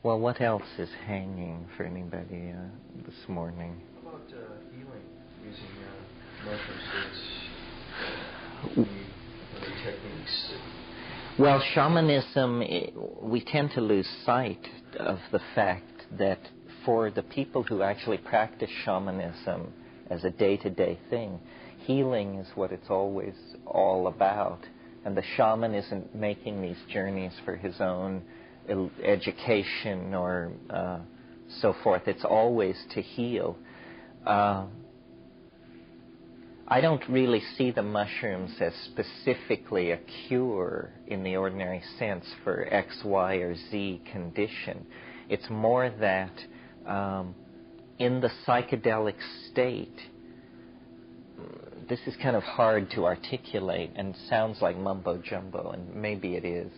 Well, what else is hanging for anybody this morning? How about healing using emotional states, other techniques? Well, shamanism, we tend to lose sight of the fact that for the people who actually practice shamanism as a day-to-day thing, healing is what it's always all about. And the shaman isn't making these journeys for his own education or so forth. It's always to heal. I don't really see the mushrooms as specifically a cure in the ordinary sense for X, Y, or Z condition. It's more that in the psychedelic state, this is kind of hard to articulate and sounds like mumbo-jumbo, and maybe it is.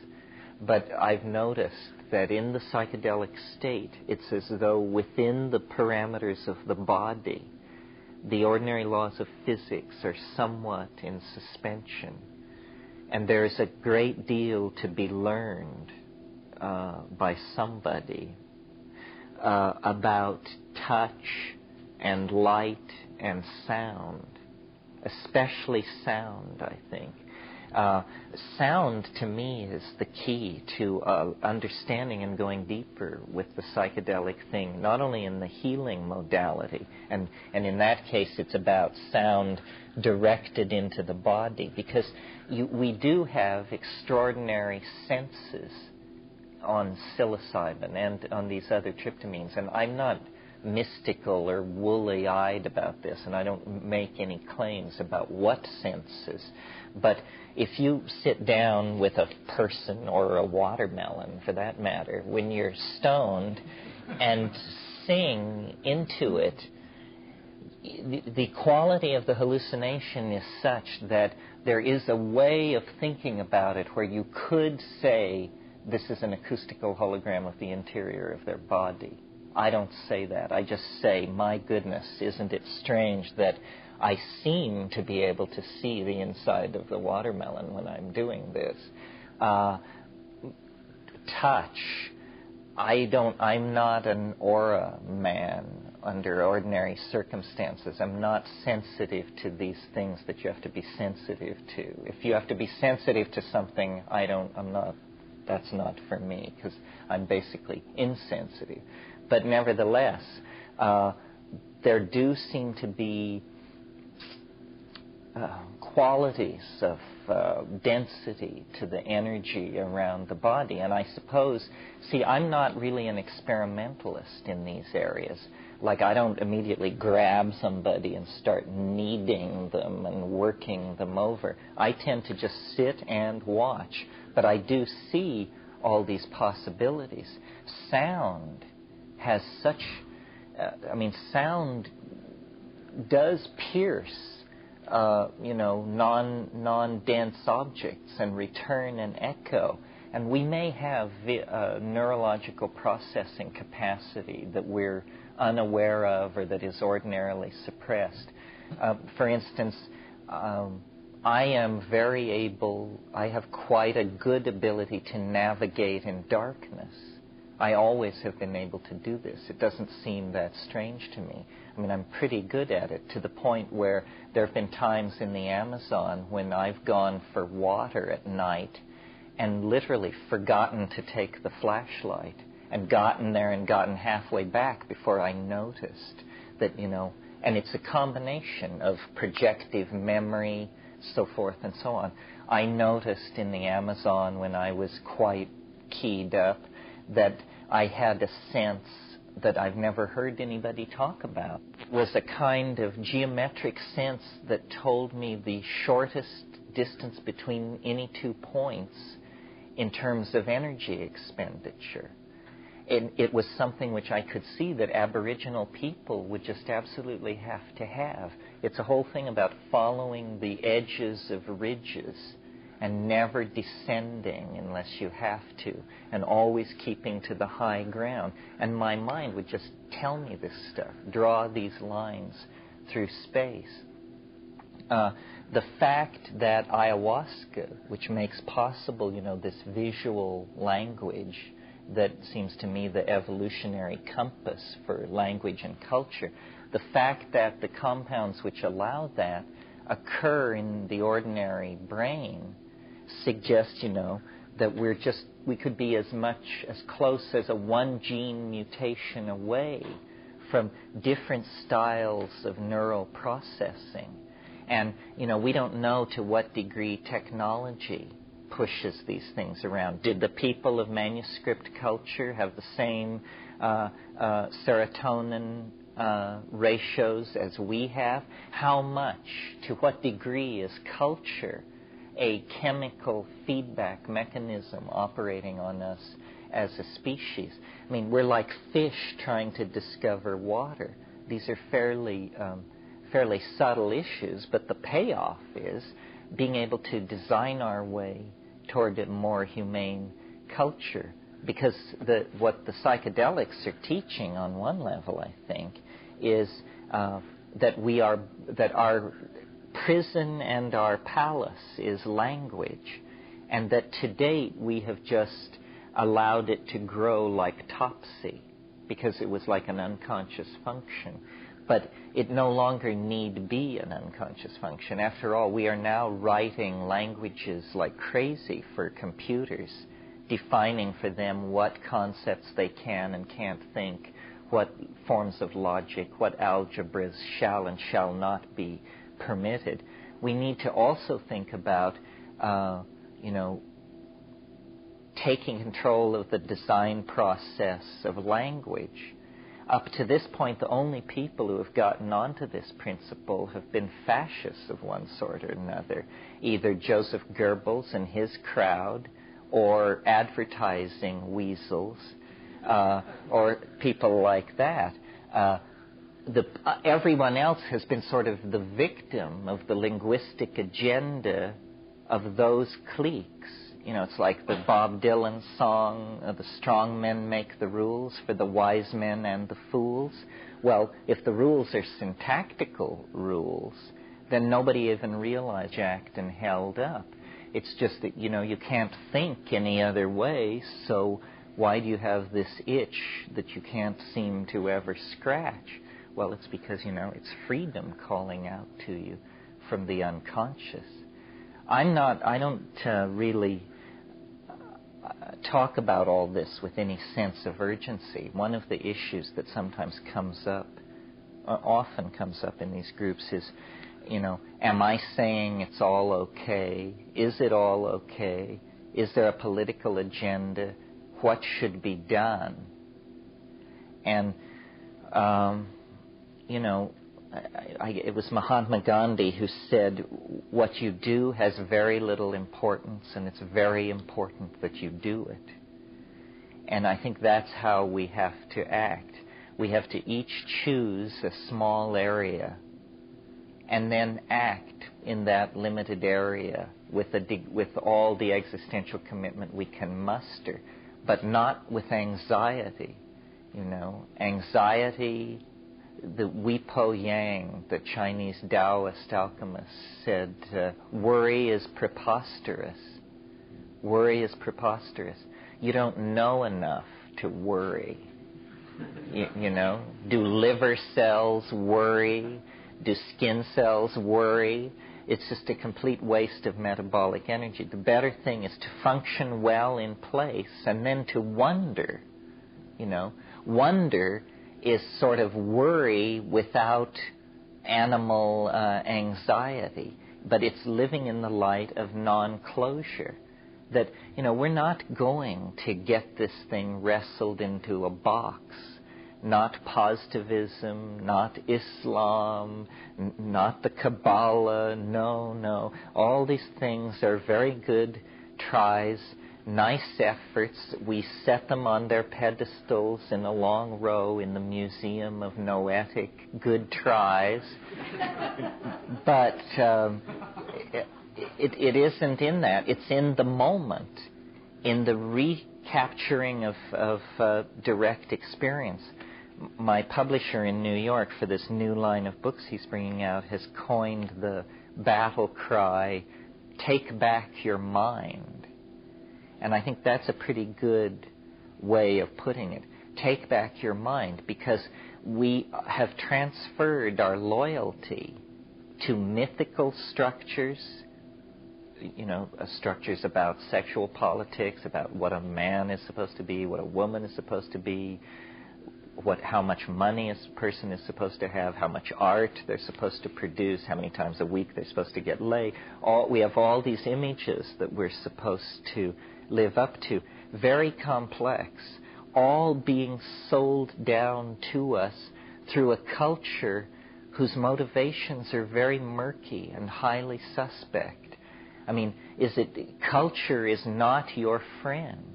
But I've noticed that in the psychedelic state, it's as though within the parameters of the body, the ordinary laws of physics are somewhat in suspension. And there's a great deal to be learned by somebody about touch and light and sound, especially sound, I think. Sound, to me, is the key to understanding and going deeper with the psychedelic thing, not only in the healing modality, and in that case it's about sound directed into the body, because we do have extraordinary senses on psilocybin and on these other tryptamines, and I'm not mystical or woolly-eyed about this, and I don't make any claims about what senses. But if you sit down with a person or a watermelon, for that matter, when you're stoned and sing into it, the quality of the hallucination is such that there is a way of thinking about it where you could say this is an acoustical hologram of the interior of their body. I don't say that. I just say, my goodness, isn't it strange that I seem to be able to see the inside of the watermelon when I'm doing this. Touch. I'm not an aura man under ordinary circumstances. I'm not sensitive to these things that you have to be sensitive to. If you have to be sensitive to something, that's not for me, because I'm basically insensitive. But nevertheless, there do seem to be qualities of density to the energy around the body. And I suppose, I'm not really an experimentalist in these areas. Like, I don't immediately grab somebody and start kneading them and working them over. I tend to just sit and watch. But I do see all these possibilities. Sound has such, sound does pierce, non-dense objects and return an echo. And we may have neurological processing capacity that we're unaware of or that is ordinarily suppressed. For instance, I am I have quite a good ability to navigate in darkness. I always have been able to do this. It doesn't seem that strange to me. I'm pretty good at it, to the point where there have been times in the Amazon when I've gone for water at night and literally forgotten to take the flashlight and gotten there and gotten halfway back before I noticed that, and it's a combination of projective memory, so forth and so on. I noticed in the Amazon when I was quite keyed up that I had a sense that I've never heard anybody talk about. It was a kind of geometric sense that told me the shortest distance between any 2 points in terms of energy expenditure. It was something which I could see that Aboriginal people would just absolutely have to have. It's a whole thing about following the edges of ridges and never descending unless you have to, and always keeping to the high ground. And my mind would just tell me this stuff, draw these lines through space. The fact that ayahuasca, which makes possible, this visual language that seems to me the evolutionary compass for language and culture. The fact that the compounds which allow that occur in the ordinary brain suggests, that we could be as close as a one gene mutation away from different styles of neural processing. And, we don't know to what degree technology pushes these things around. Did the people of manuscript culture have the same serotonin ratios as we have? How much, to what degree is culture a chemical feedback mechanism operating on us as a species? I mean, we're like fish trying to discover water. These are fairly subtle issues, but the payoff is being able to design our way toward a more humane culture. Because what the psychedelics are teaching on one level, I think, is that our prison and our palace is language, and that to date we have just allowed it to grow like topsy because it was like an unconscious function. But it no longer need be an unconscious function. After all, we are now writing languages like crazy for computers, defining for them what concepts they can and can't think, what forms of logic, what algebras shall and shall not be permitted. We need to also think about, taking control of the design process of language. Up to this point, the only people who have gotten onto this principle have been fascists of one sort or another, either Joseph Goebbels and his crowd, or advertising weasels, or people like that. Everyone else has been sort of the victim of the linguistic agenda of those cliques. It's like the Bob Dylan song, the strong men make the rules for the wise men and the fools. Well, if the rules are syntactical rules, then nobody even realized jacked and held up. It's just that, you can't think any other way, so why do you have this itch that you can't seem to ever scratch? Well, it's because, it's freedom calling out to you from the unconscious. I don't really talk about all this with any sense of urgency. One of the issues that sometimes often comes up in these groups is, am I saying it's all okay? Is it all okay? Is there a political agenda? What should be done? And, it was Mahatma Gandhi who said, what you do has very little importance, and it's very important that you do it. And I think that's how we have to act. We have to each choose a small area and then act in that limited area with all the existential commitment we can muster, but not with anxiety. Anxiety, the Wipo Yang, the Chinese Taoist alchemist, said, worry is preposterous. Worry is preposterous. You don't know enough to worry. Do liver cells worry? Do skin cells worry? It's just a complete waste of metabolic energy. The better thing is to function well in place and then to wonder. Wonder is sort of worry without animal anxiety, but it's living in the light of non-closure. That, we're not going to get this thing wrestled into a box. Not positivism, not Islam, not the Kabbalah, no. All these things are very good tries, nice efforts. We set them on their pedestals in a long row in the Museum of Noetic Good Tries. But it isn't in that. It's in the moment, in the recapturing of direct experience. My publisher in New York, for this new line of books he's bringing out, has coined the battle cry, "Take back your mind." And I think that's a pretty good way of putting it. Take back your mind, because we have transferred our loyalty to mythical structures, structures about sexual politics, about what a man is supposed to be, what a woman is supposed to be, how much money a person is supposed to have, how much art they're supposed to produce, how many times a week they're supposed to get laid. We have all these images that we're supposed to live up to, very complex, all being sold down to us through a culture whose motivations are very murky and highly suspect. I mean, culture is not your friend.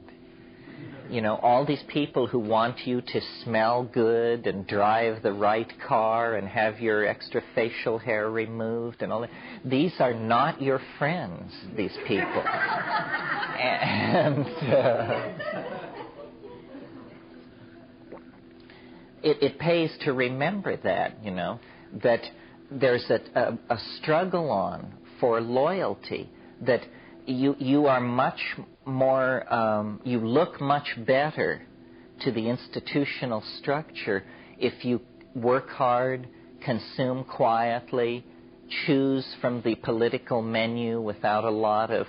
All these people who want you to smell good and drive the right car and have your extra facial hair removed and all that, these are not your friends, these people. And it pays to remember that, that there's a struggle on for loyalty, that you are much more, you look much better to the institutional structure if you work hard, consume quietly, choose from the political menu without a lot of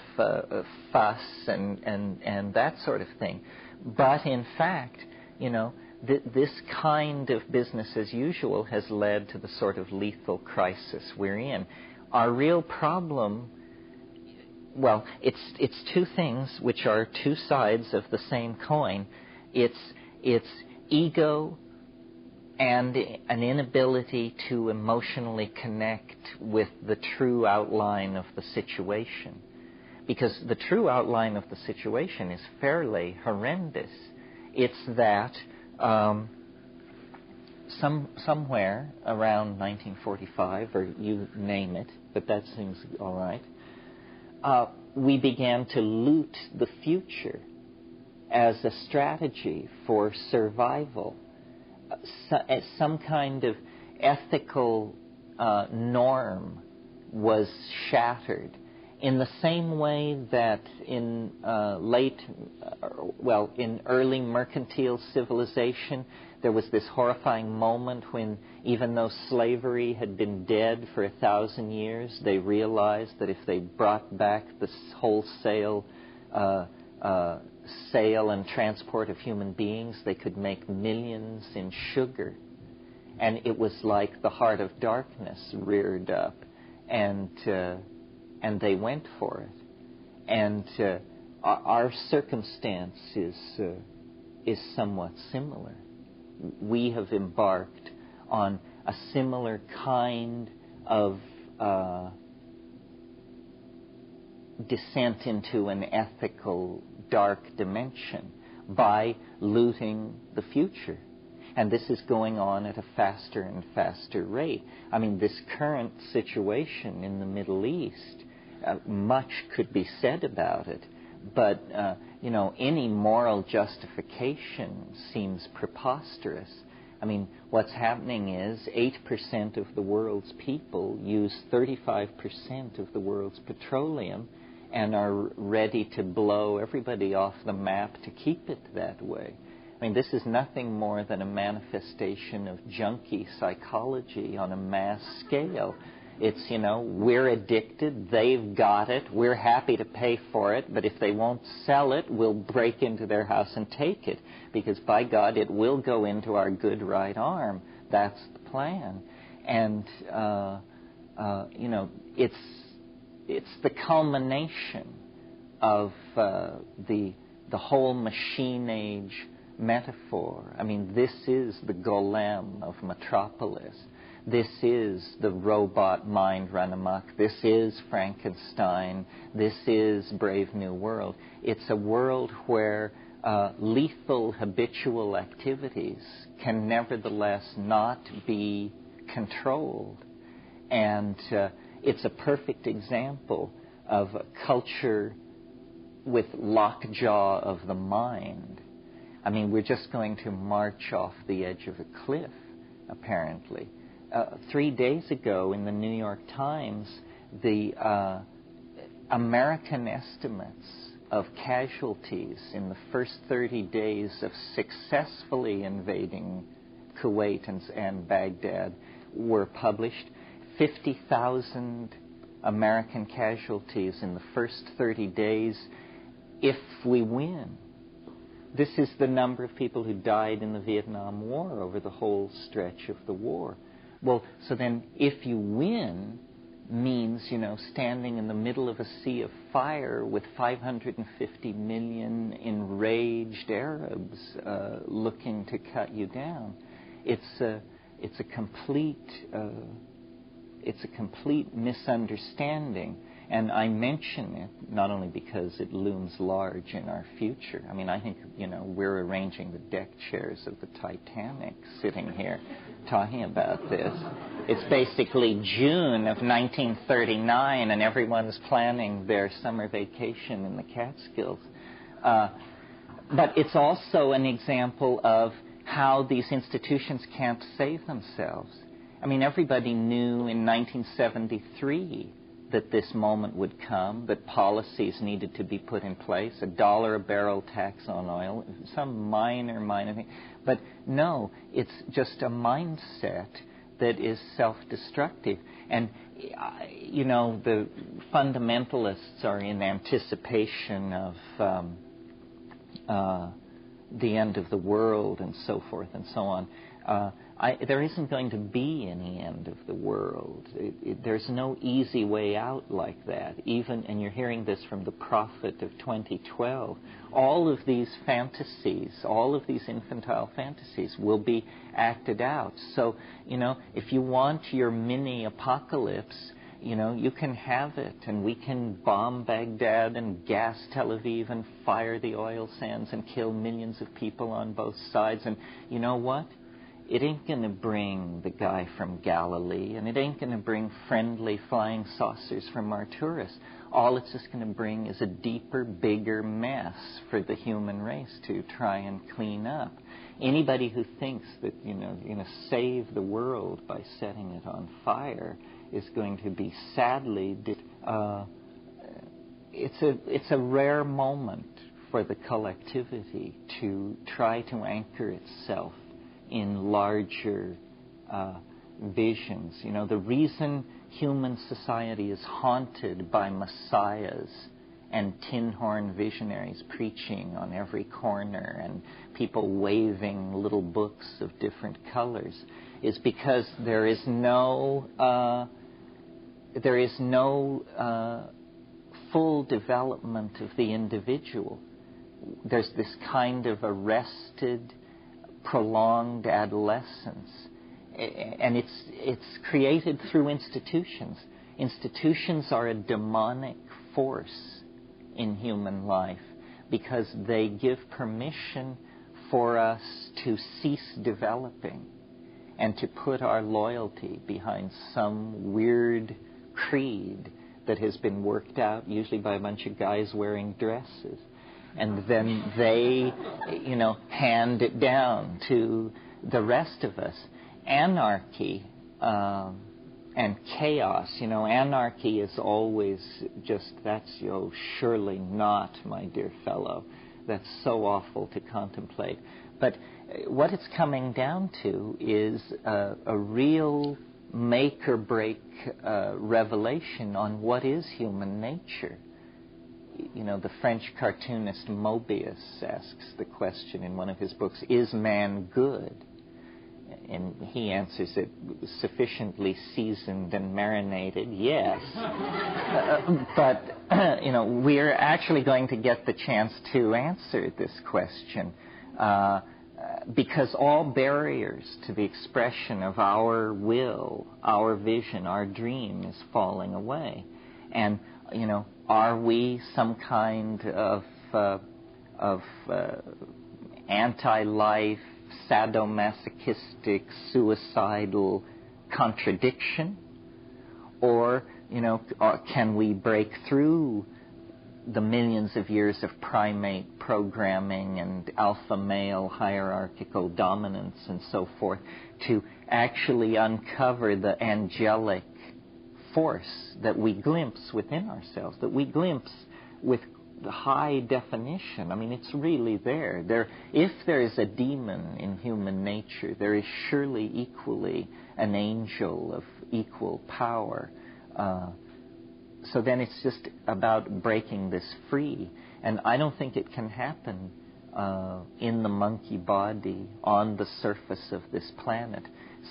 fuss and that sort of thing. But in fact, this kind of business as usual has led to the sort of lethal crisis we're in. Our real problem, well, it's two things which are two sides of the same coin. It's ego and an inability to emotionally connect with the true outline of the situation. Because the true outline of the situation is fairly horrendous. It's that somewhere around 1945, or you name it, but that seems all right, we began to loot the future as a strategy for survival. Some kind of ethical norm was shattered, in the same way that in early mercantile civilization, there was this horrifying moment when, even though slavery had been dead for 1,000 years, they realized that if they brought back the wholesale sale and transport of human beings, they could make millions in sugar. And it was like the heart of darkness reared up, and they went for it. And our circumstance is somewhat similar. We have embarked on a similar kind of descent into an ethical dark dimension by looting the future. And this is going on at a faster and faster rate. I mean, this current situation in the Middle East, much could be said about it, but, any moral justification seems preposterous. I mean, what's happening is 8% of the world's people use 35% of the world's petroleum and are ready to blow everybody off the map to keep it that way. I mean, this is nothing more than a manifestation of junkie psychology on a mass scale. It's, we're addicted, they've got it, we're happy to pay for it, but if they won't sell it, we'll break into their house and take it, because by God, it will go into our good right arm. That's the plan. And, it's the culmination of the whole machine age metaphor. I mean, this is the golem of Metropolis. This is the robot mind run amok. This is Frankenstein. This is Brave New World. It's a world where lethal habitual activities can nevertheless not be controlled. And it's a perfect example of a culture with lockjaw of the mind. I mean, we're just going to march off the edge of a cliff, apparently. 3 days ago in the New York Times, the American estimates of casualties in the first 30 days of successfully invading Kuwait and Baghdad were published. 50,000 American casualties in the first 30 days if we win. This is the number of people who died in the Vietnam War over the whole stretch of the war. Well, so then if you win means, standing in the middle of a sea of fire with 550 million enraged Arabs looking to cut you down. It's a complete misunderstanding. And I mention it not only because it looms large in our future. I mean, I think, we're arranging the deck chairs of the Titanic sitting here talking about this. It's basically June of 1939 and everyone's planning their summer vacation in the Catskills. But it's also an example of how these institutions can't save themselves. I mean, everybody knew in 1973 that this moment would come, that policies needed to be put in place, $1 a barrel tax on oil, some minor thing. But no, it's just a mindset that is self-destructive. And, the fundamentalists are in anticipation of the end of the world and so forth and so on. There isn't going to be any end of the world. There's no easy way out like that. And you're hearing this from the prophet of 2012, all of these fantasies, all of these infantile fantasies will be acted out. So, if you want your mini apocalypse, you can have it, and we can bomb Baghdad and gas Tel Aviv and fire the oil sands and kill millions of people on both sides. And you know what? It ain't going to bring the guy from Galilee, and it ain't going to bring friendly flying saucers from Arcturus. All it's just going to bring is a deeper, bigger mess for the human race to try and clean up. Anybody who thinks that, you're going to save the world by setting it on fire is going to be sadly... It's a rare moment for the collectivity to try to anchor itself in larger visions. The reason human society is haunted by messiahs and tin horn visionaries preaching on every corner and people waving little books of different colors is because there is no full development of the individual. There's this kind of arrested, prolonged adolescence, and it's created through institutions. Institutions are a demonic force in human life because they give permission for us to cease developing and to put our loyalty behind some weird creed that has been worked out, usually by a bunch of guys wearing dresses. And then they, hand it down to the rest of us. Anarchy and chaos, anarchy is always just, that's, surely not, my dear fellow. That's so awful to contemplate. But what it's coming down to is a real make-or-break revelation on what is human nature. The French cartoonist Mobius asks the question in one of his books, is man good? And he answers it sufficiently seasoned and marinated, yes. But, we're actually going to get the chance to answer this question because all barriers to the expression of our will, our vision, our dream is falling away. And, are we some kind of anti-life, sadomasochistic, suicidal contradiction? Or, can we break through the millions of years of primate programming and alpha male hierarchical dominance and so forth to actually uncover the angelic force that we glimpse within ourselves, that we glimpse with high definition. I mean, it's really there. If there is a demon in human nature, there is surely equally an angel of equal power. So then it's just about breaking this free. And I don't think it can happen in the monkey body on the surface of this planet.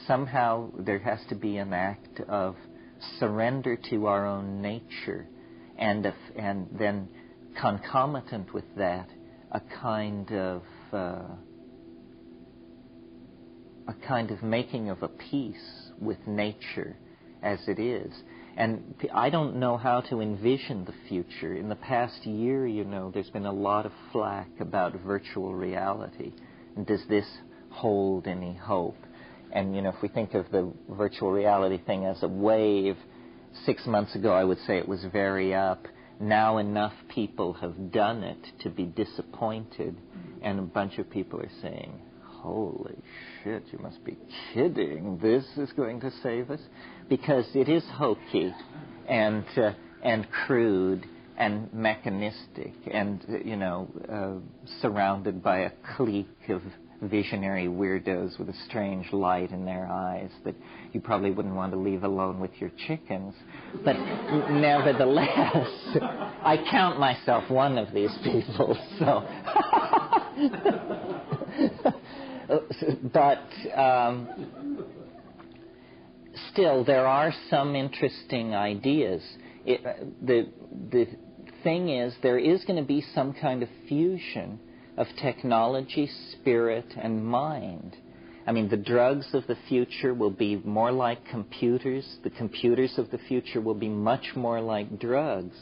Somehow there has to be an act of surrender to our own nature, and then concomitant with that, a kind of making of a peace with nature as it is. And I don't know how to envision the future. In the past year, there's been a lot of flack about virtual reality. And does this hold any hope? And, if we think of the virtual reality thing as a wave, 6 months ago I would say it was very up. Now enough people have done it to be disappointed, and a bunch of people are saying, holy shit, you must be kidding. This is going to save us? Because it is hokey and crude and mechanistic and, surrounded by a clique of visionary weirdos with a strange light in their eyes that you probably wouldn't want to leave alone with your chickens. But nevertheless, I count myself one of these people, so... But still, there are some interesting ideas. The thing is, there is going to be some kind of fusion of technology, spirit, and mind. I mean, the drugs of the future will be more like computers. The computers of the future will be much more like drugs.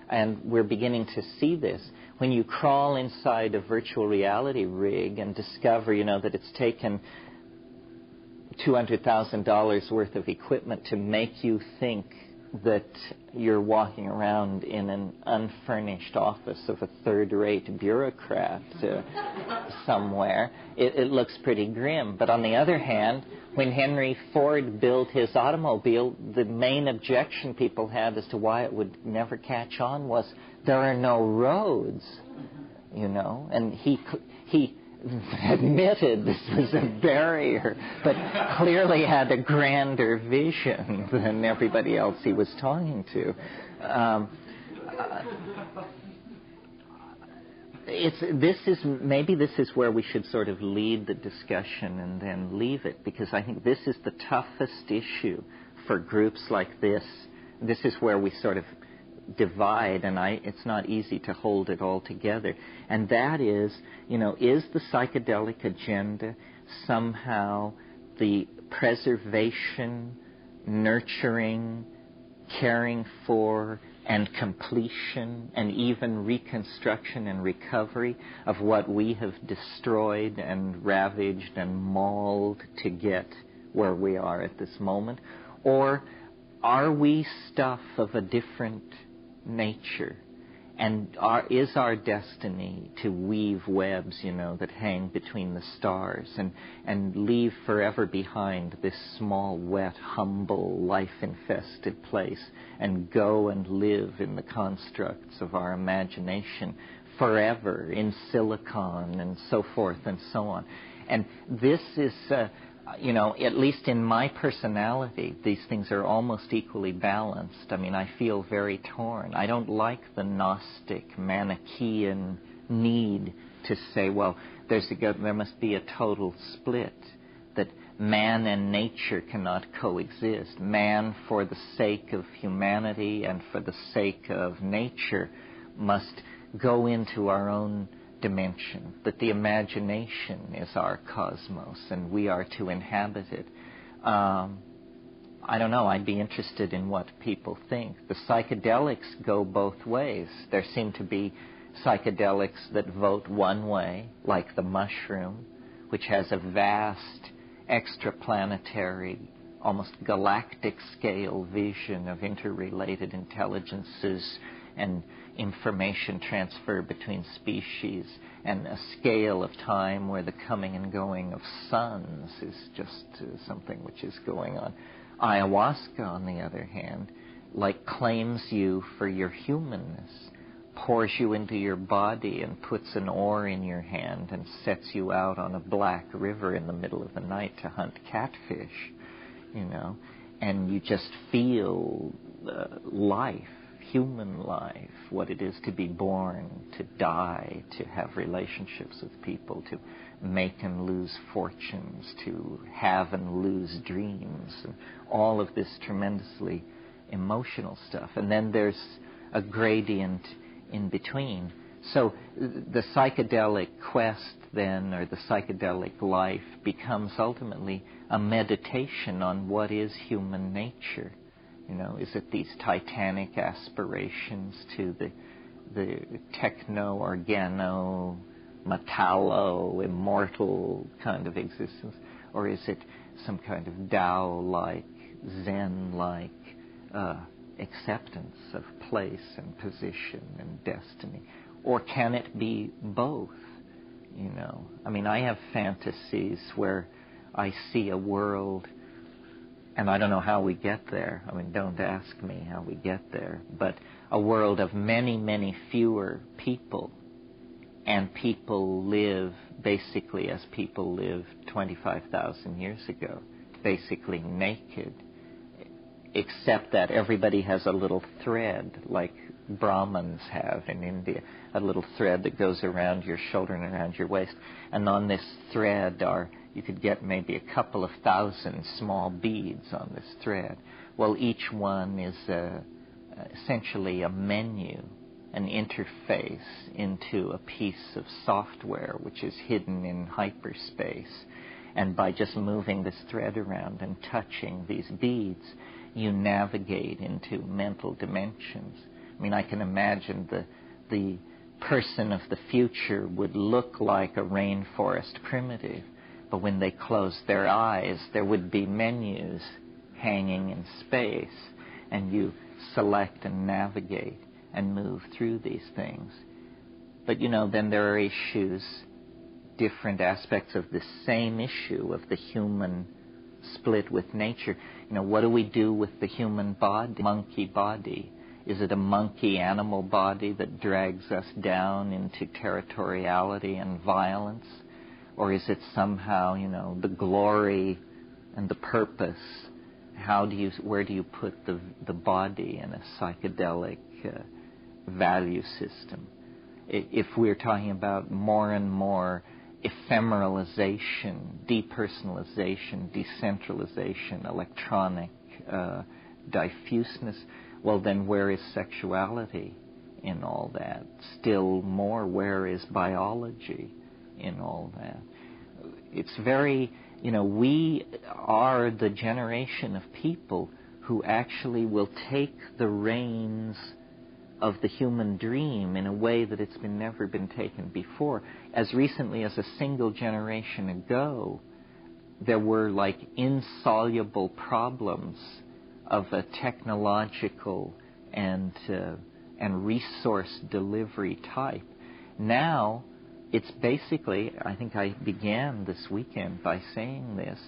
And we're beginning to see this. When you crawl inside a virtual reality rig and discover, that it's taken $200,000 worth of equipment to make you think that you're walking around in an unfurnished office of a third-rate bureaucrat somewhere, it looks pretty grim. But on the other hand, when Henry Ford built his automobile, the main objection people had as to why it would never catch on was there are no roads, and he admitted this was a barrier, but clearly had a grander vision than everybody else he was talking to. This is where we should sort of lead the discussion and then leave it, because I think this is the toughest issue for groups like this. This is where we sort of divide, and it's not easy to hold it all together. And that is, is the psychedelic agenda somehow the preservation, nurturing, caring for, and completion, and even reconstruction and recovery of what we have destroyed and ravaged and mauled to get where we are at this moment? Or are we stuff of a different nature? And is our destiny to weave webs, that hang between the stars and leave forever behind this small, wet, humble, life-infested place and go and live in the constructs of our imagination forever in silicon and so forth and so on? And this is... at least in my personality, these things are almost equally balanced. I mean, I feel very torn. I don't like the Gnostic, Manichaean need to say, well, there must be a total split, that man and nature cannot coexist. Man, for the sake of humanity and for the sake of nature, must go into our own dimension, that the imagination is our cosmos and we are to inhabit it. I don't know, I'd be interested in what people think. The psychedelics go both ways. There seem to be psychedelics that vote one way, like the mushroom, which has a vast extraplanetary, almost galactic scale vision of interrelated intelligences and information transfer between species, and a scale of time where the coming and going of suns is just something which is going on. Ayahuasca, on the other hand, claims you for your humanness, pours you into your body and puts an oar in your hand and sets you out on a black river in the middle of the night to hunt catfish, and you just feel life, human life, what it is to be born, to die, to have relationships with people, to make and lose fortunes, to have and lose dreams, and all of this tremendously emotional stuff. And then there's a gradient in between. So the psychedelic quest then, or the psychedelic life, becomes ultimately a meditation on what is human nature. Is it these titanic aspirations to the techno-organo, metallo, immortal kind of existence? Or is it some kind of Tao-like, Zen-like acceptance of place and position and destiny? Or can it be both? I have fantasies where I see a world, and I don't know how we get there. Don't ask me how we get there. But a world of many, many fewer people, and people live basically as people lived 25,000 years ago, basically naked, except that everybody has a little thread, like Brahmins have in India, a little thread that goes around your shoulder and around your waist. And on this thread you could get maybe a couple of thousand small beads on this thread. Well, each one is essentially a menu, an interface into a piece of software which is hidden in hyperspace. And by just moving this thread around and touching these beads, you navigate into mental dimensions. I can imagine the person of the future would look like a rainforest primitive, but when they closed their eyes, there would be menus hanging in space, and you select and navigate and move through these things. But, then there are issues, different aspects of the same issue of the human split with nature. What do we do with the human body, monkey body? Is it a monkey animal body that drags us down into territoriality and violence? Or is it somehow, the glory and the purpose? Where do you put the body in a psychedelic value system? If we're talking about more and more ephemeralization, depersonalization, decentralization, electronic diffuseness, well, then where is sexuality in all that? Still more, where is biology in all that? It's very, we are the generation of people who actually will take the reins of the human dream in a way that it's never been taken before. As recently as a single generation ago, there were like insoluble problems of a technological and resource delivery type. Now, it's basically, I think I began this weekend by saying this,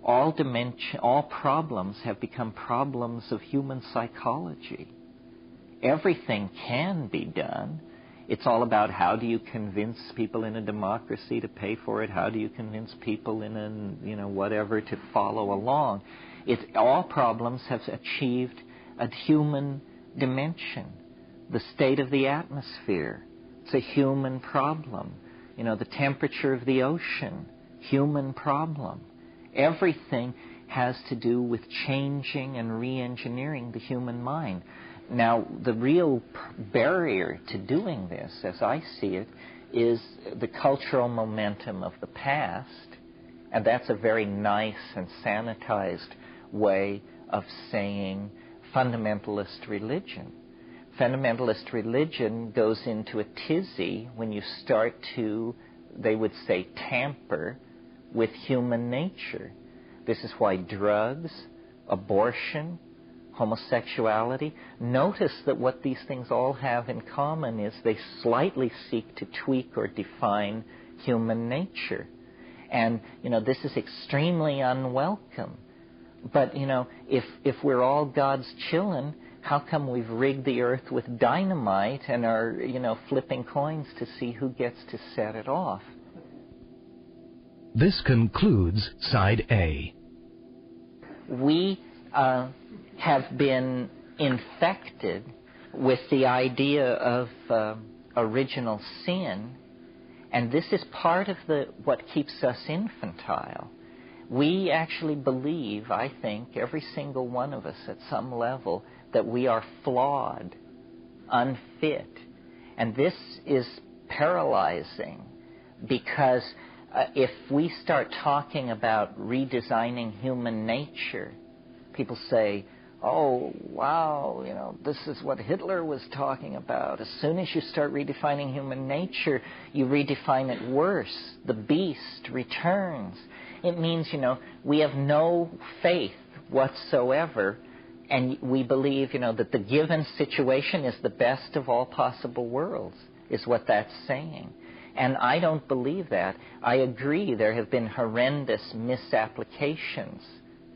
all problems have become problems of human psychology. Everything can be done. It's all about how do you convince people in a democracy to pay for it? How do you convince people in a, whatever to follow along? All problems have achieved a human dimension. The state of the atmosphere, it's a human problem. The temperature of the ocean, human problem. Everything has to do with changing and re-engineering the human mind. Now, the real barrier to doing this, as I see it, is the cultural momentum of the past, and that's a very nice and sanitized way of saying fundamentalist religion. Fundamentalist religion goes into a tizzy when you start to, they would say, tamper with human nature. This is why drugs, abortion, homosexuality, notice that what these things all have in common is they slightly seek to tweak or define human nature. And, this is extremely unwelcome. But, if we're all God's children, how come we've rigged the earth with dynamite and are, flipping coins to see who gets to set it off? This concludes Side A. We have been infected with the idea of original sin, and this is part of what keeps us infantile. We actually believe, I think, every single one of us at some level, that we are flawed, unfit. And this is paralyzing because if we start talking about redesigning human nature, people say, oh, wow, this is what Hitler was talking about. As soon as you start redefining human nature, you redefine it worse. The beast returns. It means, we have no faith whatsoever, and we believe, that the given situation is the best of all possible worlds, is what that's saying. And I don't believe that. I agree there have been horrendous misapplications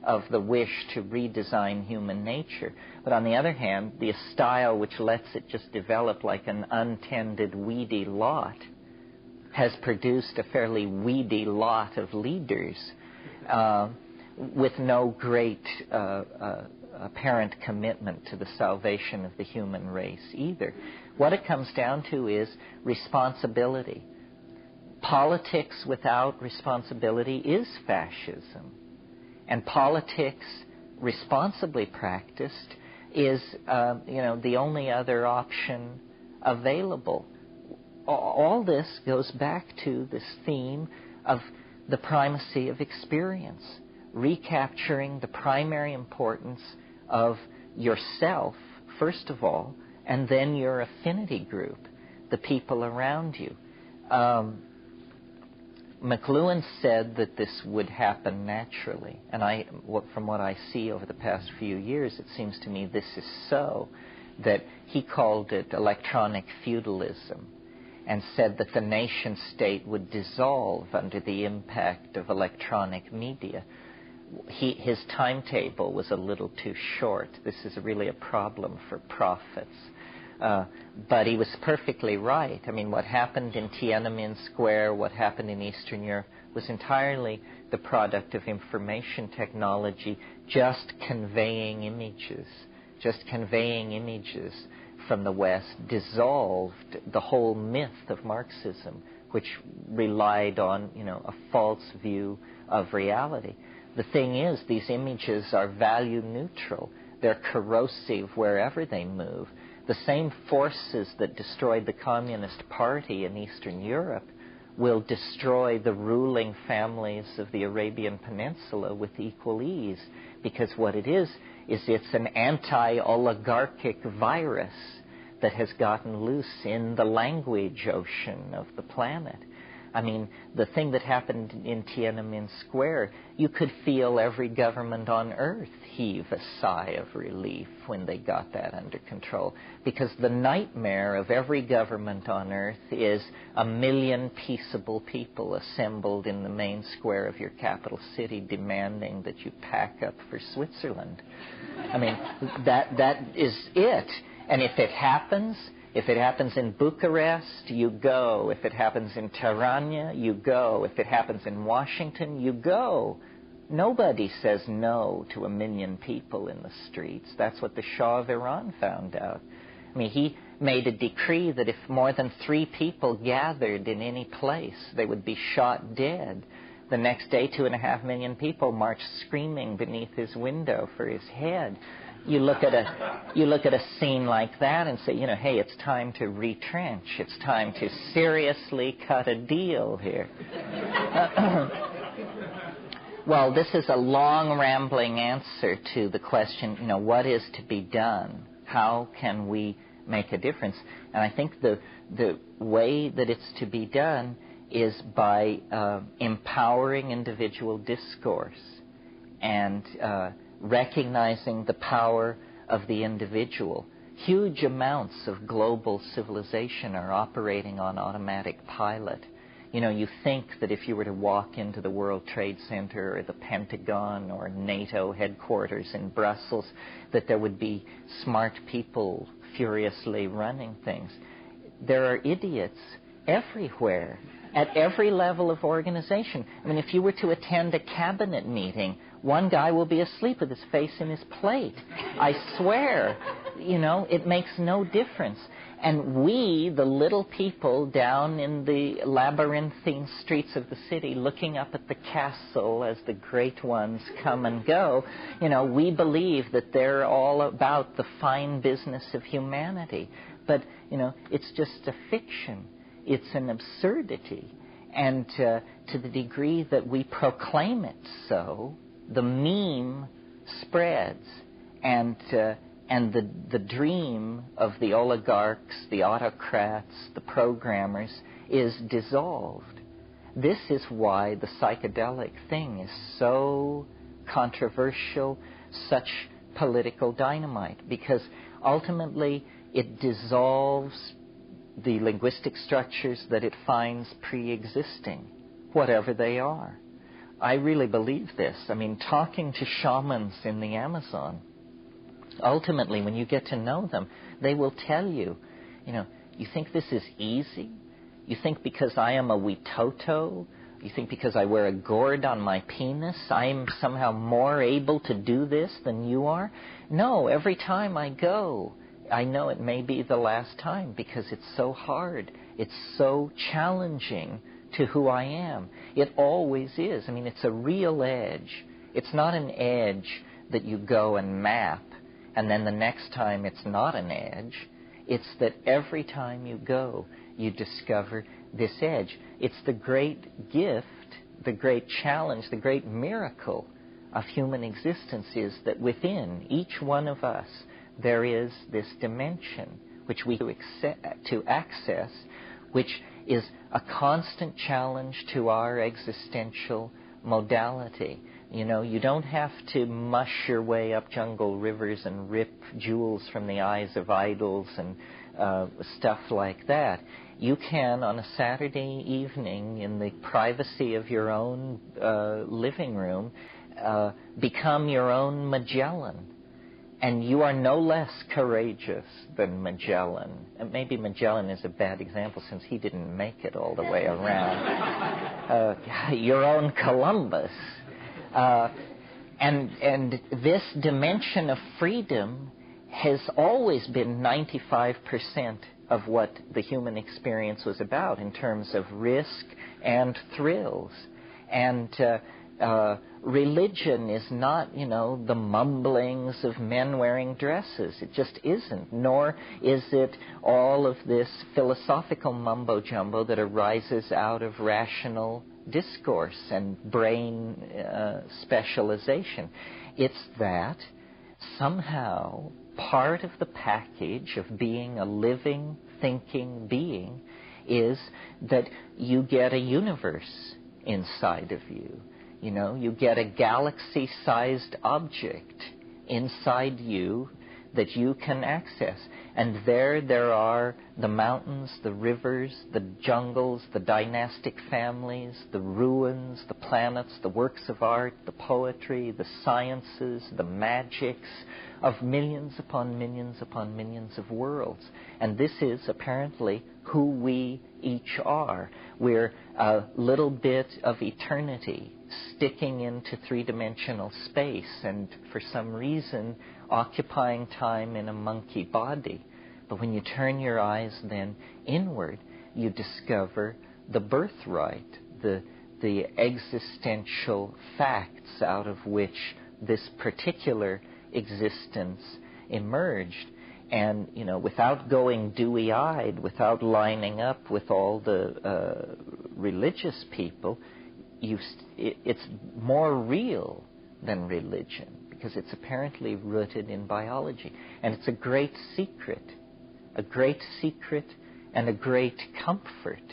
of the wish to redesign human nature. But on the other hand, the style which lets it just develop like an untended, weedy lot has produced a fairly weedy lot of leaders with no great apparent commitment to the salvation of the human race either. What it comes down to is responsibility. Politics without responsibility is fascism. And politics responsibly practiced is, the only other option available. All this goes back to this theme of the primacy of experience, recapturing the primary importance of yourself, first of all, and then your affinity group, the people around you. McLuhan said that this would happen naturally, and from what I see over the past few years, it seems to me this is so, that he called it electronic feudalism, and said that the nation-state would dissolve under the impact of electronic media. His timetable was a little too short. This is really a problem for prophets. But he was perfectly right. I mean, what happened in Tiananmen Square, what happened in Eastern Europe, was entirely the product of information technology just conveying images from the West, dissolved the whole myth of Marxism, which relied on, a false view of reality. The thing is, these images are value neutral. They're corrosive wherever they move. The same forces that destroyed the Communist Party in Eastern Europe will destroy the ruling families of the Arabian Peninsula with equal ease, because what it is it's an anti-oligarchic virus that has gotten loose in the language ocean of the planet. I mean, the thing that happened in Tiananmen Square, you could feel every government on earth heave a sigh of relief when they got that under control. Because the nightmare of every government on earth is 1 million peaceable people assembled in the main square of your capital city demanding that you pack up for Switzerland. I mean, that is it. And if it happens in Bucharest, you go. If it happens in Tirana, you go. If it happens in Washington, you go. Nobody says no to 1 million people in the streets. That's what the Shah of Iran found out. I mean, he made a decree that if more than 3 people gathered in any place, they would be shot dead. The next day, 2.5 million people marched screaming beneath his window for his head. You look at a scene like that and say, hey, it's time to retrench. It's time to seriously cut a deal here. Well, this is a long, rambling answer to the question, what is to be done? How can we make a difference? And I think the way that it's to be done is by empowering individual discourse and recognizing the power of the individual. Huge amounts of global civilization are operating on automatic pilot. You think that if you were to walk into the World Trade Center or the Pentagon or NATO headquarters in Brussels, that there would be smart people furiously running things. There are idiots everywhere, at every level of organization. I mean, if you were to attend a cabinet meeting, one guy will be asleep with his face in his plate. I swear, it makes no difference. And we, the little people down in the labyrinthine streets of the city, looking up at the castle as the great ones come and go, we believe that they're all about the fine business of humanity. But, it's just a fiction. It's an absurdity. And to the degree that we proclaim it so, the meme spreads, and the dream of the oligarchs, the autocrats, the programmers is dissolved. This is why the psychedelic thing is so controversial, such political dynamite, because ultimately it dissolves the linguistic structures that it finds pre-existing, whatever they are. I really believe this. I mean, talking to shamans in the Amazon, ultimately, when you get to know them, they will tell you, you think this is easy? You think because I am a Witoto, you think because I wear a gourd on my penis, I am somehow more able to do this than you are? No, every time I go, I know it may be the last time because it's so hard. It's so challenging to who I am. It always is. I mean, it's a real edge. It's not an edge that you go and map, and then the next time it's not an edge. It's that every time you go, you discover this edge. It's the great gift, the great challenge, the great miracle of human existence is that within each one of us, there is this dimension which we to access, which is a constant challenge to our existential modality. You don't have to mush your way up jungle rivers and rip jewels from the eyes of idols and stuff like that. You can, on a Saturday evening in the privacy of your own living room, become your own Magellan. And you are no less courageous than Magellan. And maybe Magellan is a bad example since he didn't make it all the way around. Your own Columbus. And this dimension of freedom has always been 95% of what the human experience was about in terms of risk and thrills. And religion is not, the mumblings of men wearing dresses. It just isn't. Nor is it all of this philosophical mumbo-jumbo that arises out of rational discourse and brain specialization. It's that somehow part of the package of being a living, thinking being is that you get a universe inside of you. You get a galaxy-sized object inside you that you can access. And there are the mountains, the rivers, the jungles, the dynastic families, the ruins, the planets, the works of art, the poetry, the sciences, the magics of millions upon millions upon millions of worlds. And this is apparently who we each are. We're a little bit of eternity sticking into three-dimensional space and for some reason occupying time in a monkey body. But when you turn your eyes then inward, you discover the birthright, the existential facts out of which this particular existence emerged. And, without going dewy-eyed, without lining up with all the religious people, it's more real than religion because it's apparently rooted in biology. And it's a great secret and a great comfort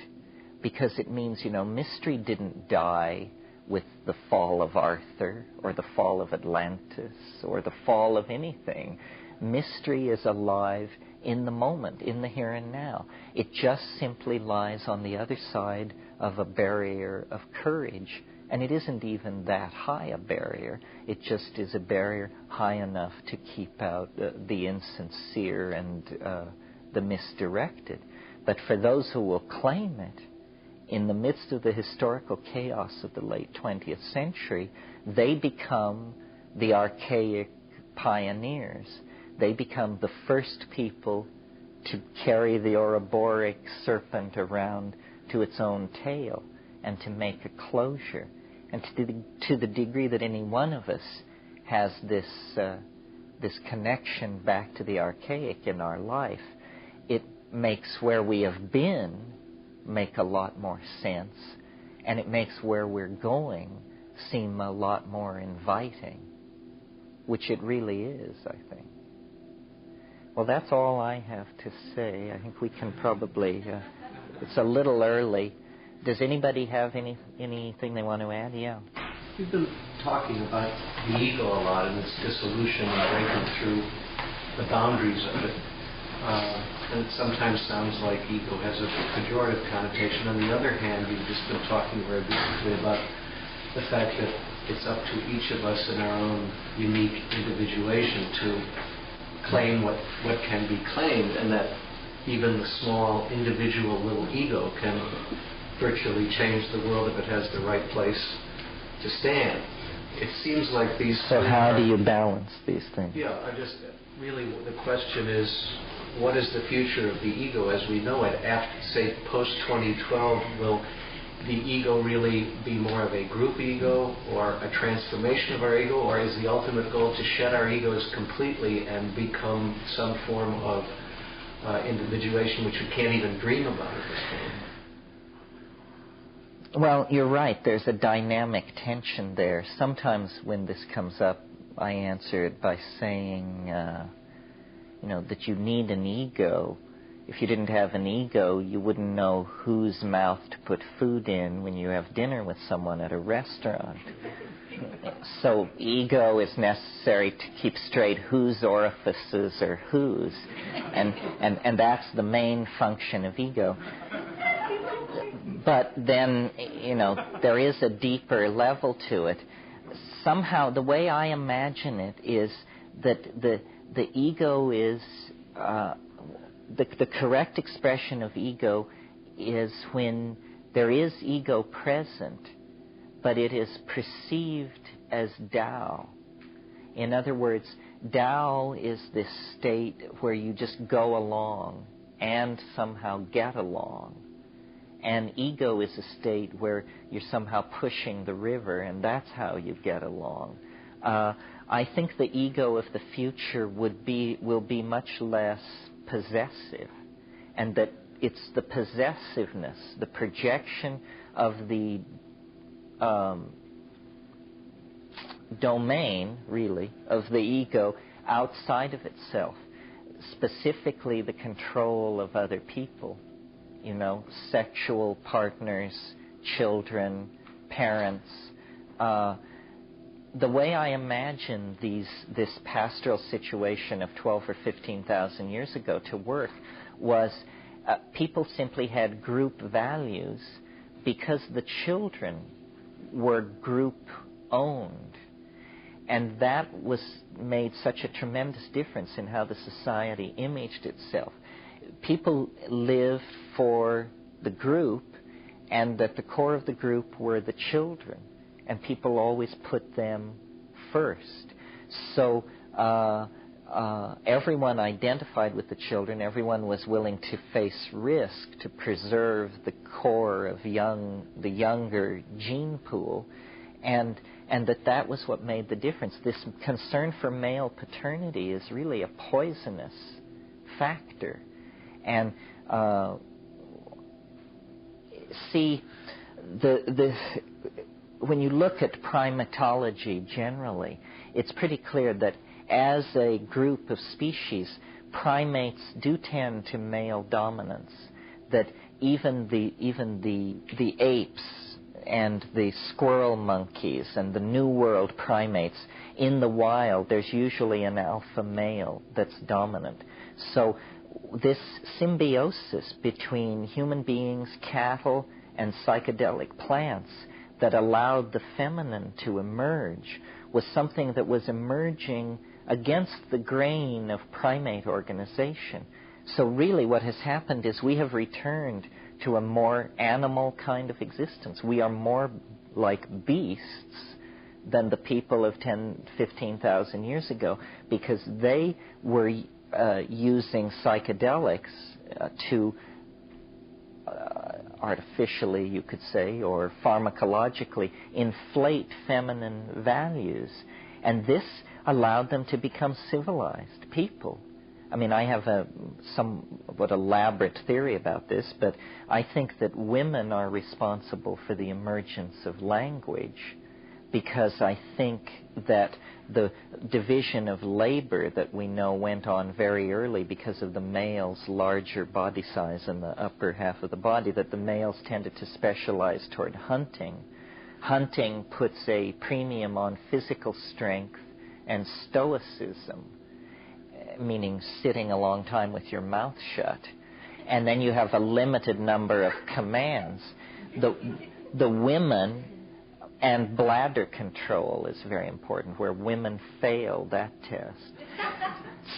because it means, mystery didn't die with the fall of Arthur or the fall of Atlantis or the fall of anything. Mystery is alive in the moment, in the here and now. It just simply lies on the other side of a barrier of courage. And it isn't even that high a barrier. It just is a barrier high enough to keep out the insincere and the misdirected. But for those who will claim it, in the midst of the historical chaos of the late 20th century, they become the archaic pioneers. They become the first people to carry the Ouroboros serpent around to its own tail and to make a closure. And to the degree that any one of us has this connection back to the archaic in our life, it makes where we have been make a lot more sense, and it makes where we're going seem a lot more inviting, which it really is, I think. Well, that's all I have to say. I think we can probably, it's a little early. Does anybody have anything they want to add? Yeah. We've been talking about the ego a lot and its dissolution and breaking through the boundaries of it. And it sometimes sounds like ego has a pejorative connotation. On the other hand, you've just been talking very briefly about the fact that it's up to each of us in our own unique individuation to claim what can be claimed, and that even the small individual little ego can virtually change the world if it has the right place to stand. It seems like these... So how do you balance these things? Yeah, really the question is, what is the future of the ego as we know it after, say, post-2012? Will the ego really be more of a group ego or a transformation of our ego, or is the ultimate goal to shed our egos completely and become some form of individuation which we can't even dream about at this point? Well, you're right. There's a dynamic tension there. Sometimes when this comes up, I answer it by saying, that you need an ego. If you didn't have an ego, you wouldn't know whose mouth to put food in when you have dinner with someone at a restaurant. So ego is necessary to keep straight whose orifices are whose. And that's the main function of ego. But then, there is a deeper level to it. Somehow, the way I imagine it is that the ego is, the correct expression of ego is when there is ego present, but it is perceived as Tao. In other words, Tao is this state where you just go along and somehow get along. And ego is a state where you're somehow pushing the river, and that's how you get along. I think the ego of the future will be much less possessive, and that it's the possessiveness, the projection of the domain, really, of the ego outside of itself, specifically the control of other people, sexual partners, children, parents. The way I imagine this pastoral situation of 12 or 15,000 years ago to work was people simply had group values because the children were group-owned. And that made such a tremendous difference in how the society imaged itself. People lived for the group, and at the core of the group were the children. And people always put them first. So everyone identified with the children. Everyone was willing to face risk to preserve the core of the younger gene pool, and that was what made the difference. This concern for male paternity is really a poisonous factor. And when you look at primatology generally, it's pretty clear that as a group of species, primates do tend to male dominance. That even the apes and the squirrel monkeys and the New World primates, in the wild, there's usually an alpha male that's dominant. So this symbiosis between human beings, cattle, and psychedelic plants that allowed the feminine to emerge was something that was emerging against the grain of primate organization. So really what has happened is we have returned to a more animal kind of existence. We are more like beasts than the people of 10, 15,000 years ago, because they were using psychedelics to artificially, you could say, or pharmacologically inflate feminine values. And this allowed them to become civilized people. I mean, I have a somewhat elaborate theory about this, but I think that women are responsible for the emergence of language, because I think that the division of labor that we know went on very early because of the male's larger body size in the upper half of the body, that the males tended to specialize toward hunting. Hunting puts a premium on physical strength and stoicism, meaning sitting a long time with your mouth shut. And then you have a limited number of commands. The women, and bladder control is very important, where women fail that test.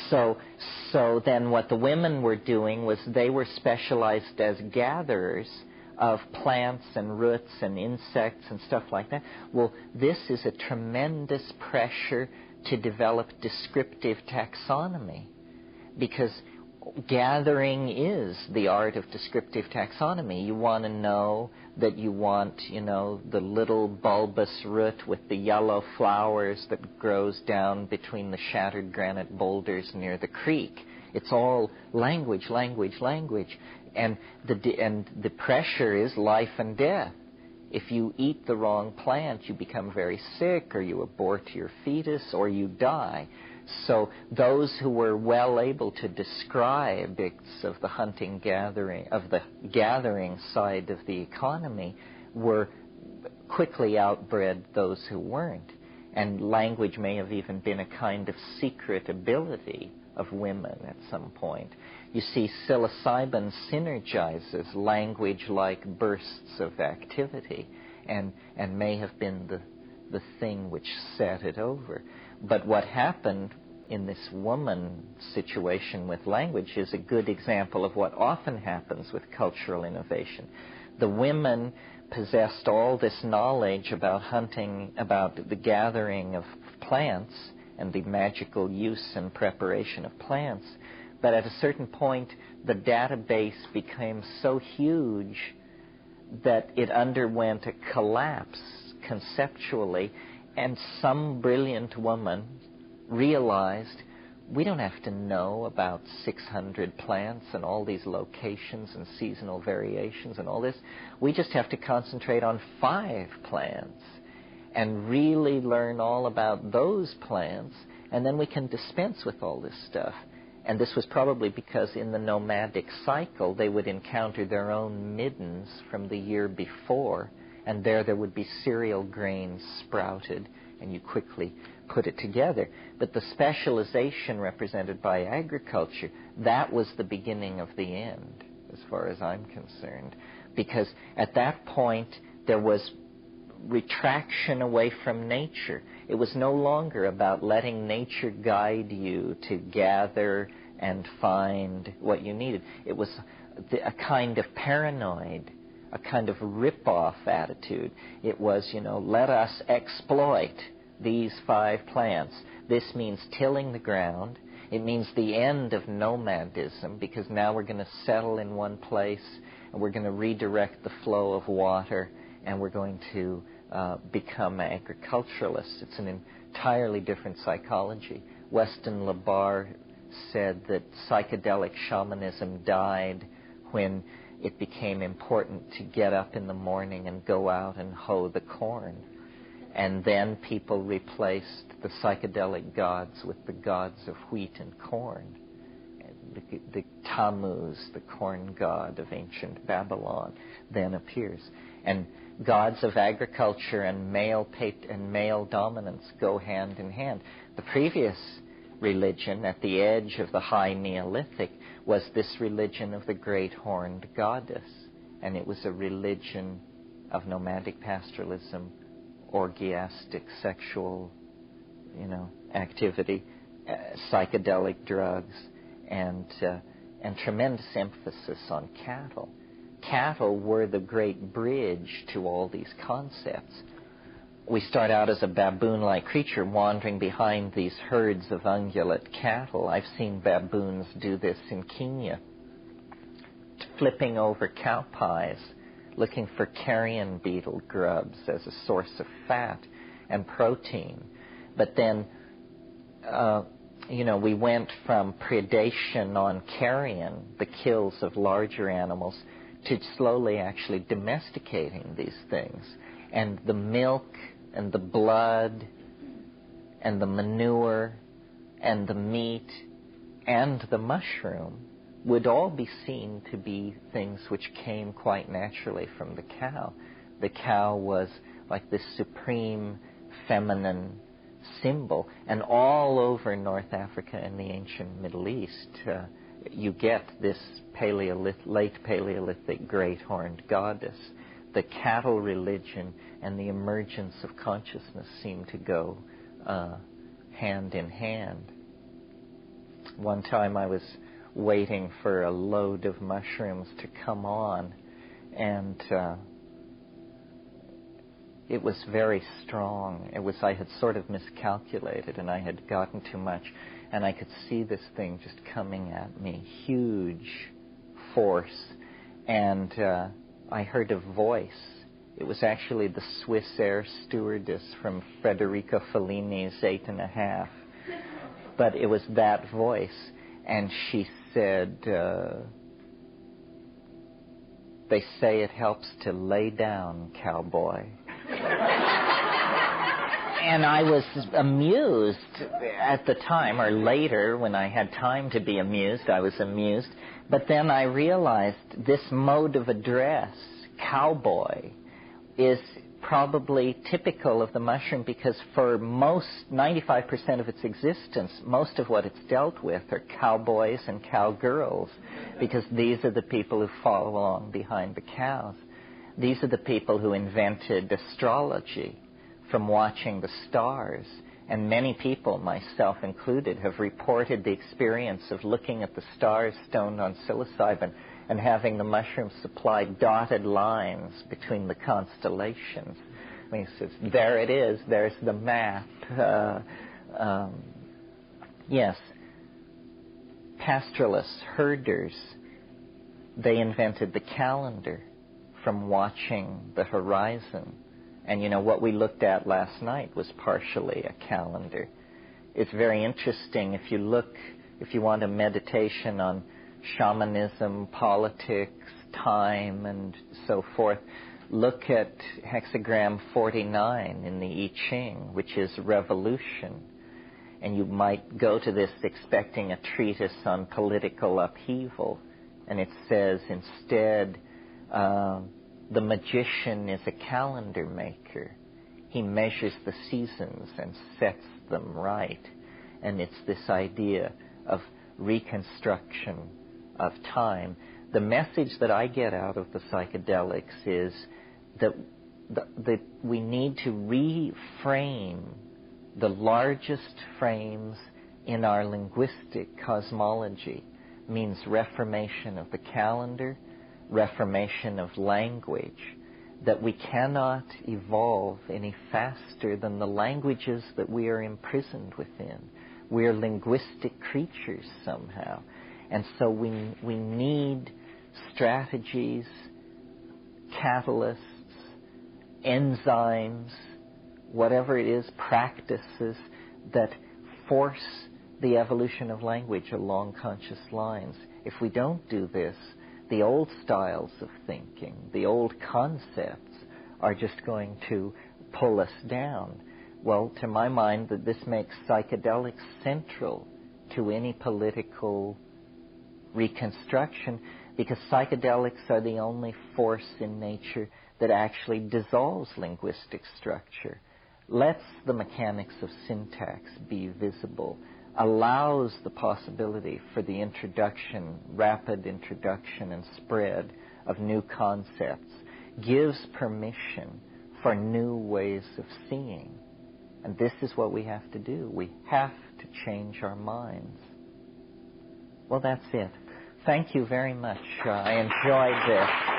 So then what the women were doing was they were specialized as gatherers of plants and roots and insects and stuff like that. Well, this is a tremendous pressure to develop descriptive taxonomy, because gathering is the art of descriptive taxonomy. You want to know that you want, the little bulbous root with the yellow flowers that grows down between the shattered granite boulders near the creek. It's all language, language, language. And the pressure is life and death. If you eat the wrong plant, you become very sick, or you abort your fetus, or you die. So those who were well able to describe bits of the gathering side of the economy were quickly outbred those who weren't. And language may have even been a kind of secret ability of women at some point. You see, psilocybin synergizes language like bursts of activity, and may have been the thing which set it over. But what happened in this woman situation with language is a good example of what often happens with cultural innovation. The women possessed all this knowledge about hunting, about the gathering of plants and the magical use and preparation of plants, but at a certain point the database became so huge that it underwent a collapse conceptually, and some brilliant woman realized we don't have to know about 600 plants and all these locations and seasonal variations and all this. We just have to concentrate on 5 plants and really learn all about those plants, and then we can dispense with all this stuff. And this was probably because in the nomadic cycle they would encounter their own middens from the year before, and there would be cereal grains sprouted, and you quickly put it together. But the specialization represented by agriculture, that was the beginning of the end, as far as I'm concerned. Because at that point, there was retraction away from nature. It was no longer about letting nature guide you to gather and find what you needed. It was a kind of paranoid, a kind of rip-off attitude. It was, let us exploit these 5 plants. This means tilling the ground. It means the end of nomadism, because now we're going to settle in one place, and we're going to redirect the flow of water, and we're going to become agriculturalists. It's an entirely different psychology. Weston LeBar said that psychedelic shamanism died when it became important to get up in the morning and go out and hoe the corn. And then people replaced the psychedelic gods with the gods of wheat and corn. The Tammuz, the corn god of ancient Babylon, then appears. And gods of agriculture and male dominance go hand in hand. The previous religion at the edge of the high Neolithic was this religion of the great horned goddess. And it was a religion of nomadic pastoralism, orgiastic sexual, activity, psychedelic drugs, and tremendous emphasis on cattle. Cattle were the great bridge to all these concepts. We start out as a baboon-like creature wandering behind these herds of ungulate cattle. I've seen baboons do this in Kenya, flipping over cow pies, looking for carrion beetle grubs as a source of fat and protein. But then, we went from predation on carrion, the kills of larger animals, to slowly actually domesticating these things. And the milk and the blood and the manure and the meat and the mushroom would all be seen to be things which came quite naturally from the cow. The cow was like this supreme feminine symbol. And all over North Africa and the ancient Middle East, you get this late Paleolithic great horned goddess. The cattle religion and the emergence of consciousness seem to go hand in hand. One time I was waiting for a load of mushrooms to come on, and it was very strong. I had sort of miscalculated, and I had gotten too much, and I could see this thing just coming at me, huge force, and I heard a voice. It was actually the Swiss air stewardess from Federico Fellini's 8½. But it was that voice, and she said, "They say it helps to lay down, cowboy." And I was amused at the time, or later when I had time to be amused, I was amused. But then I realized this mode of address, cowboy, is probably typical of the mushroom, because for 95% of its existence, most of what it's dealt with are cowboys and cowgirls, because these are the people who follow along behind the cows. These are the people who invented astrology from watching the stars. And many people, myself included, have reported the experience of looking at the stars stoned on psilocybin and having the mushrooms supply dotted lines between the constellations. I mean, he says, there it is, there's the map. Yes, pastoralists, herders, they invented the calendar from watching the horizon. And what we looked at last night was partially a calendar. It's very interesting if you want a meditation on shamanism, politics, time, and so forth, look at hexagram 49 in the I Ching, which is revolution. And you might go to this expecting a treatise on political upheaval, and it says instead, the magician is a calendar maker. He measures the seasons and sets them right. And it's this idea of reconstruction of time. The message that I get out of the psychedelics is that we need to reframe the largest frames in our linguistic cosmology. Means reformation of the calendar, reformation of language, that we cannot evolve any faster than the languages that we are imprisoned within. We are linguistic creatures somehow. And so we need strategies, catalysts, enzymes, whatever it is, practices that force the evolution of language along conscious lines. If we don't do this, the old styles of thinking, the old concepts are just going to pull us down. Well, to my mind, that this makes psychedelics central to any political reconstruction, because psychedelics are the only force in nature that actually dissolves linguistic structure, lets the mechanics of syntax be visible, allows the possibility for the rapid introduction and spread of new concepts, gives permission for new ways of seeing. And this is what we have to do. We have to change our minds. Well, that's it. Thank you very much. I enjoyed this.